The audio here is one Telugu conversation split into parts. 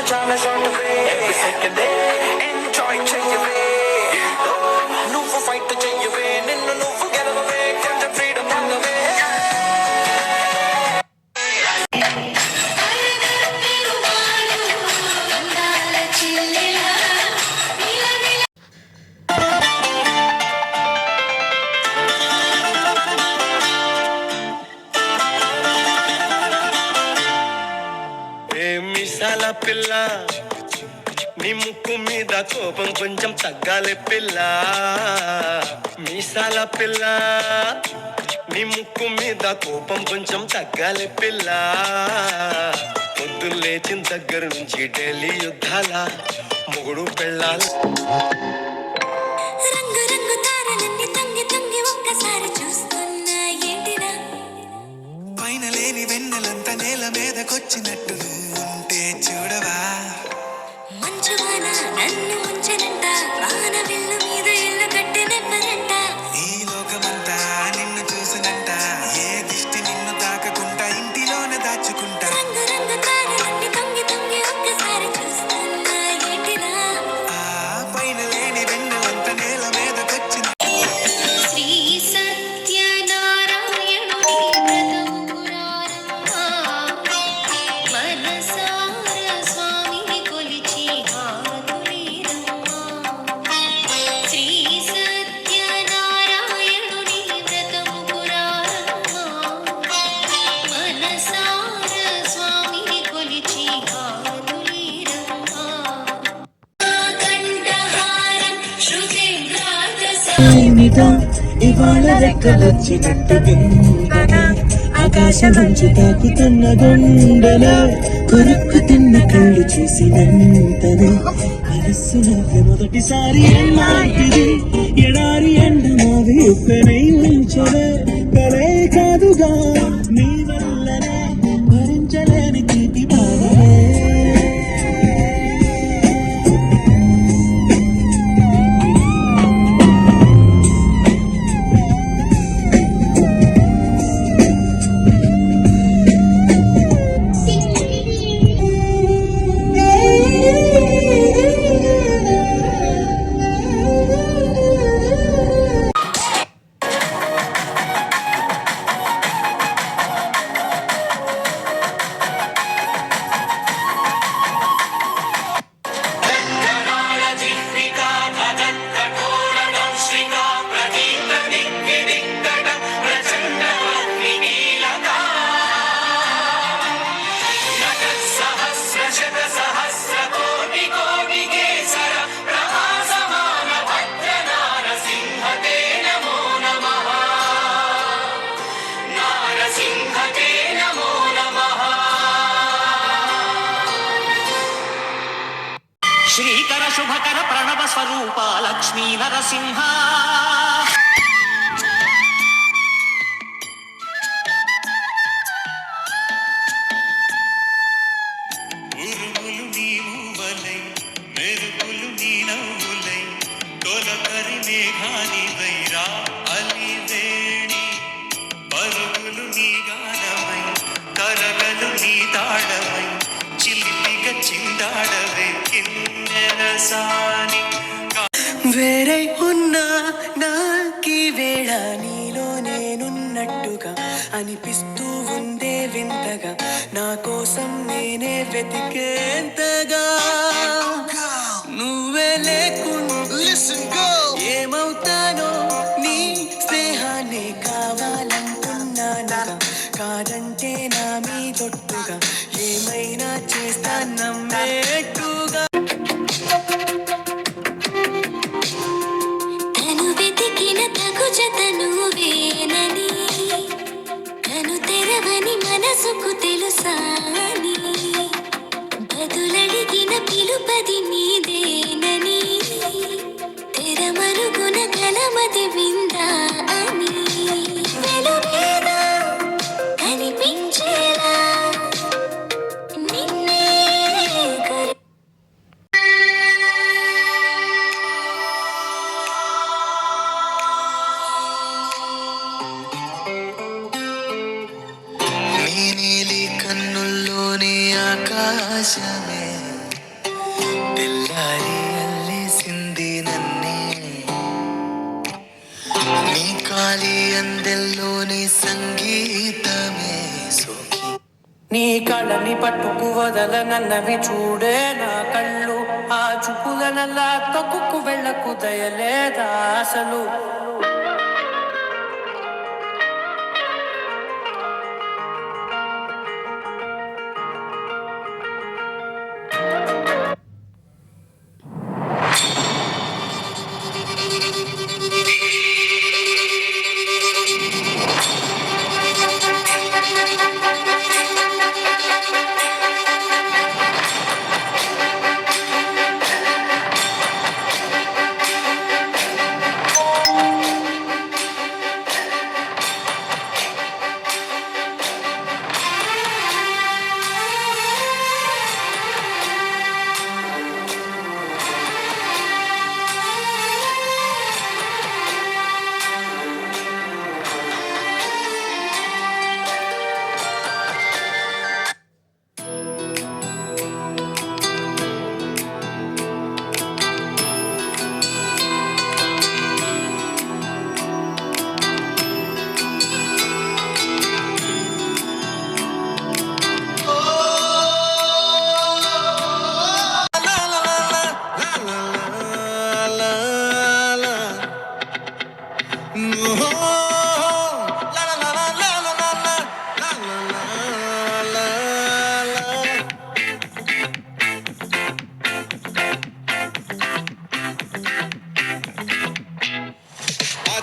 చాలా short way every second enjoy చెయ్యవే నువ్వు ఫైట్ చెయ్యవే నిన్ను నువ్వు గెలవవే కొంచెం ఫ్రీడమ్ పొందవే మిసాల పిల్ల నీ ముక్కు మీద కోపం కొంచెం తగ్గాలి పిల్ల మీసాల పిల్ల నీ ముక్కు మీద కోపం కొంచెం తగ్గాలి పిల్ల పొద్దు లేచిన దగ్గర నుంచి ఢిల్లీ యుద్ధాల మొగుడు పెళ్ళాల పైన లేని వెన్నెలంతా నేల మీదకొచ్చినట్టు ఉంటే చూడవా మంచువాన నన్ను ఉంచనంట వాన విల్లు మీద ఇల్లు కట్టినెవ్వరంట ఈ లోకమంతా నిన్ను చూసినంట ఏ దిష్టి నిన్ను తాకకుండా ఇంటిలోనే దాచుకుంటా రంగు రంగు తారలన్నీ తొంగి తొంగి ఒక్కసారి చూస్తున్నా ఏంటినా ఆ పైన లేని వెన్నెలంతా నేల మీదకొచ్చినట్టు శ్రీ సత్యనారాయణుని వ్రతము పురారమ్మా మనసార స్వామిని కొలిచి హారతులీరమ్మా శ్రీ సత్యనారాయణుని వ్రతము పురారమ్మా మనసార స్వామిని కొలిచి హారతులీరమ్మా కంఠహారం శృతిభ్రాత ఇవాళ రెక్కలొచ్చినట్టు ఆకాశం మంచు తాకుతున్న గుండెల కొరుక్కు తిన్న కళ్ళు చూసినంతనే మనస్సు నవ్వే మొదటిసారి ఏమాటిది ఎడారి ఎండ మావి ఉప్పెనై ఉంచలే కలే కాదుగా నీ వల్లనే భరించలేని తీపి బాధలే శ్రీకర శుభకర ప్రణవ స్వరూప లక్ష్మీ నరసింహ ఉరుములు నీ మూవలై మెరుపులు నీ నవ్వులై తొలకరి మేఘాని వైరా అలివేణి పరుగులు నీ గానమై కరగలు నీ తాళమై చిలిపిగా చిందాడవే కిన్నెరసాని వేరే ఉన్నా నాకీ వేళ నీలో నేనున్నట్టుగా అనిపిస్తూ ఉందే వింతగా నా కోసం నేనే వెతికేంతగా నువ్వే లేకుండా ఏమవుతానో నీ స్నేహాన్ని కావాలంటున్నానుగా కాదంటే నా మీదొట్టుగా ఏమైనా చేస్తా నమ్మేట్టుగా తను వెతికిన తగు జత నువ్వేనని కను తెరవని మనసుకు తెలుసాని బదులడిగిన పిలుపది నీదేనని తెరమరుగున కలమది విందా అని వెలుగేదా కనిపించేలా నిన్నే నీ నీలి కన్నుల్లోని ఆకాశమే తెల్లారి అల్లేసింది నన్నే నీ కాలి అందెల్లోని సంగీతమే సోకి నీ కళ్ళని పట్టుకు వదలనన్నవి చూడే నా కళ్ళు ఆ చూపులనల్లా తొక్కుకు వెళ్ళకు దయలేదా అసలు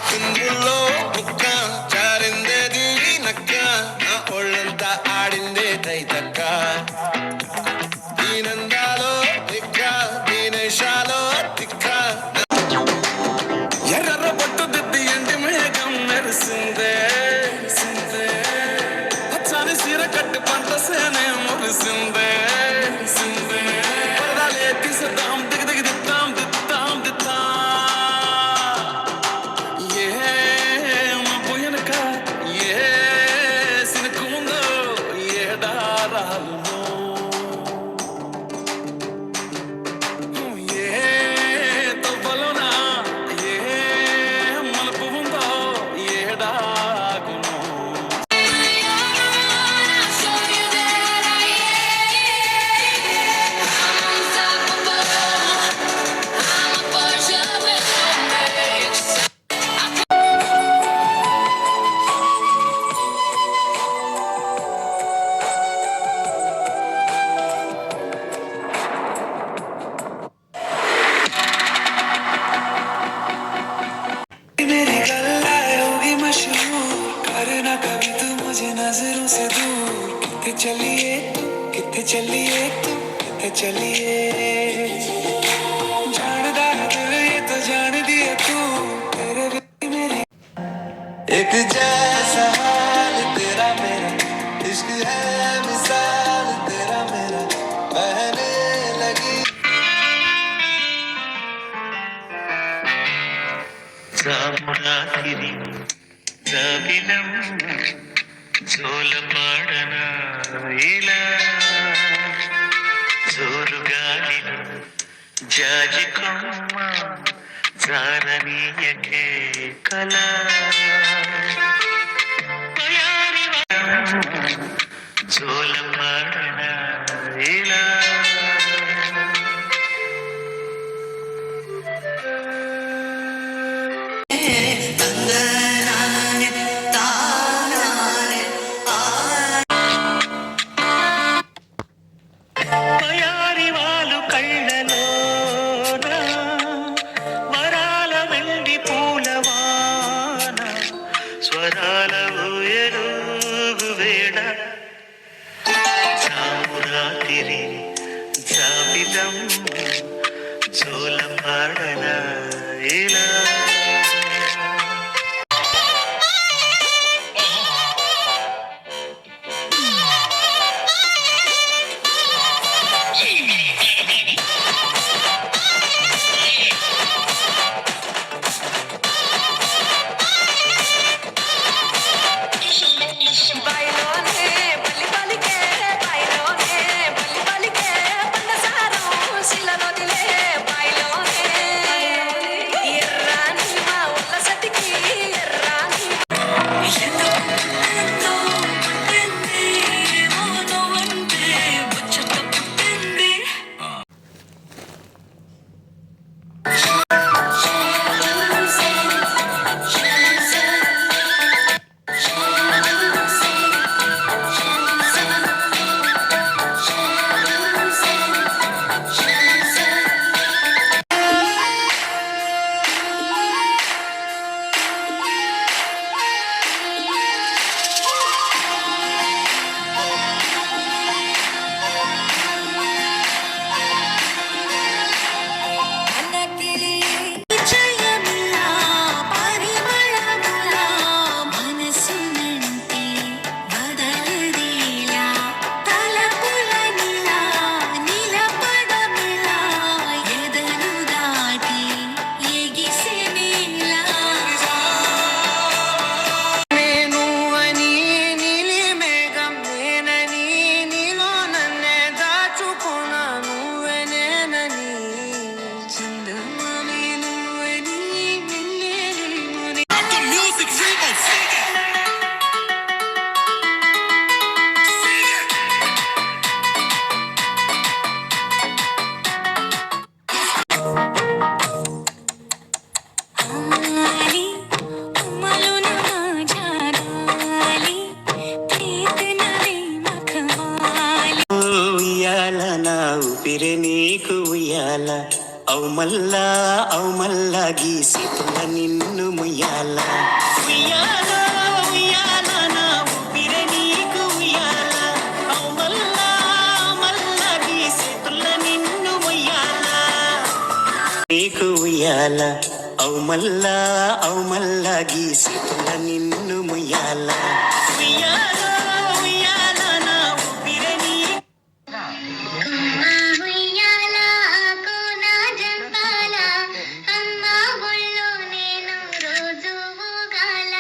కుందుల్లో బుక్క జారిందేది నక్క నా ఒళ్ళంతా ఆడిందే తైతక్క దీనందాలో దిక్క దీనేశాలో తిక్క ఎర్ర పట్టు దిద్ది ఎండి మేఘం మెరిసిందే పచ్చని సీర కట్టి పంట సేనే మురిసిందే పరదాలే తీసేద్దాం దిగి దిగి దిద్దాం దిద్దాం దిద్దాం मेरी गल्ला होगी मशहूर करना कभी तू मुझे नजरों से दूर कितने चलिए कितने चलिए जानदा है दिल ये तो जान दिया तू तेरे बिन मेरी एक जैसा हाल तेरा मेरा इश्क है मिसाल तेरा मेरा बहने लगी రామురాతిరి జాబిలం జోలపాడన ఇలా జోరుగాలిలో జాజి కొమ్మ జారనీయకే కళ జోలపాడన ఇలా వయారి వాలు కళ్ళలోన వరాల వెండి పూలవాన స్వరాల ఊయలుగు వేళ జామురాతిరి జాబిలం జోలపాడన ఇలా బలి బలికే బలి బలికే పండసారం శిల ఊపిరే నీకు ఉయ్యాల అవు మల్లా గీసితుల నిన్ను ముయ్యాల ఉయ్యాల ఉయ్యాల నా ఊపిరే నీకు ఉయ్యాల అవు మల్లా గీసితుల నిన్ను ముయ్యాల నీకు ఉయ్యాల అవు మల్లా గీసితుల నిన్ను ముయ్యాల ఉయ్యాల ఉయ్యాల నా ఊపిరే నీకు ఉయ్యాల కోన జంపాల అమ్మ ఒళ్ళో నేను రోజు ఊగాల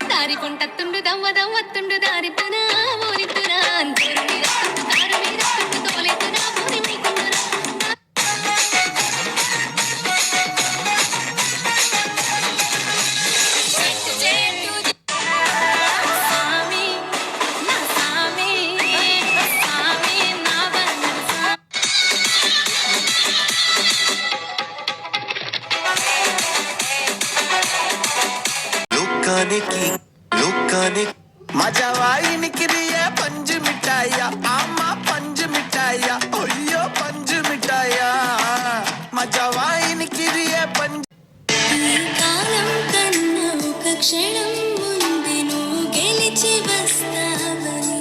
దారి పొంటత్తుండు దవ్వతుండు దారితునా ఊరితునా అంతరు మీరత్తుండు దారు మీరత్తుండు తోలెతునా పూరి మీకుండునా సామి నా సామి సామి నా బంధం लोकाने मजा वाइन क्रिया पंज मिठाइया आमा पंज मिठाइया ओयो पंज मिठाइया मजा वाइन क्रिया पंज ఈ కాలం కన్నా ఒక క్షణం ముందే నువ్వు గెలిచి వస్తావని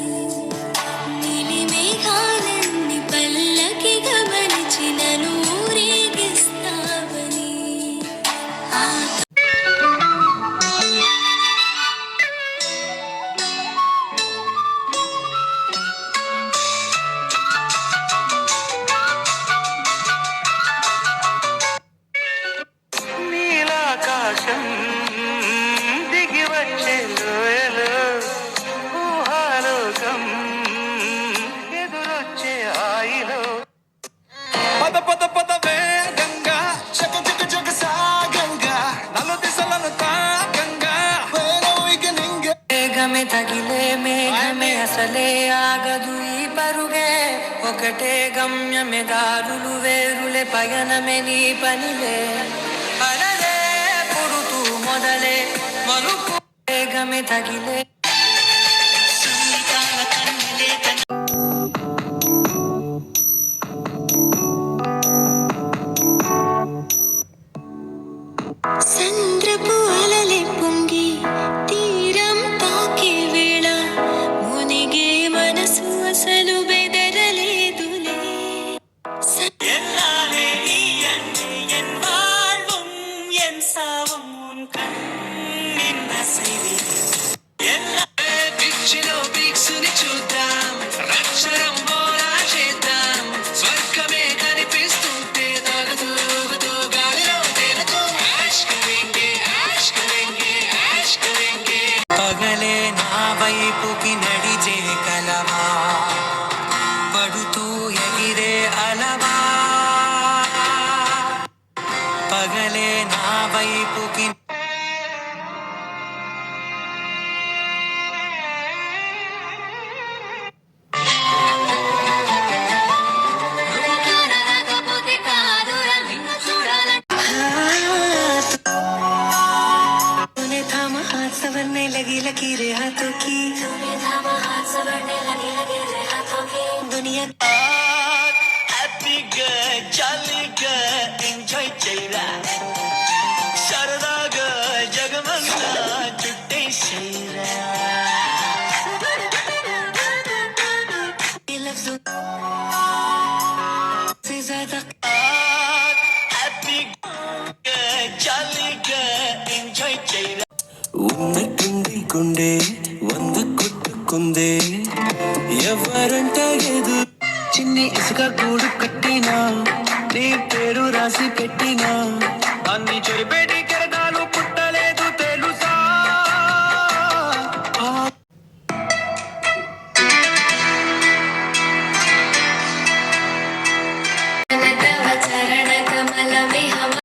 నీలి మేఘాలన్నీ పల్లకిగా మలిచి నన్ను ఊరేగిస్తావని నీలాకాశం దిగి వచ్చే లోయలో ఊహాలోకం ఎదురొచ్చే హాయిలో पद पद पद वे गंगा जग जग जग सा गंगा नलो दिसलन ता गंगा वेरो इगनिंग మేఘమే తగిలే మేఘమే అసలే ఆగదు ఈ పరుగే ఒకటే గమ్యమే దారులు వేరులే పయనమే నీ పనిలే పరదే పుడుతూ మొదలే మలుపు మేఘమే తగిలే సంగీతాల కన్నెలే సంద్రపు అలలే పొంగి తీరం తాకే వేళ మునిగే మనసు అసలు బెదరలేదులే எல்லாலே நீ அன்று என் வாழ்வும் என் சாவும் உன் கண்ணின் அசைவில் పిచ్చిలో పిక్సుని చూద్దాం రక్షరం బోలా చేద్దాం స్వర్గమే కనిపిస్తుంటే తగదూగుతూ గాలిలో తేలుతూ ఆష్ కరేంగే పగలే నా వైపుకి నడిచే కలవా పడుతూ ఎగిరే అలవా పగలే నా వైపుకి కానరాకపోతే కాదురా నిన్ను చూడాలంటే तूने थामा हाथ संवरने लगी लकीरें हाथों की दुनिया హ్యాపీగా జాలీగా ఎంజాయ్ చేయరా సరదాగా జగమంతా చుట్టేసేరా के लफ्जों से ज्यादा హ్యాపీగా జాలీగా ఎంజాయ్ చేయరా ఉన్నట్టుండి గుండె వంద కొట్టుకుందే ఎవరంట ఎదు చిన్ని ఇసుక గూడు కట్టినా నీ పేరు రాసి పెట్టినా అన్ని చెరిపెట్టి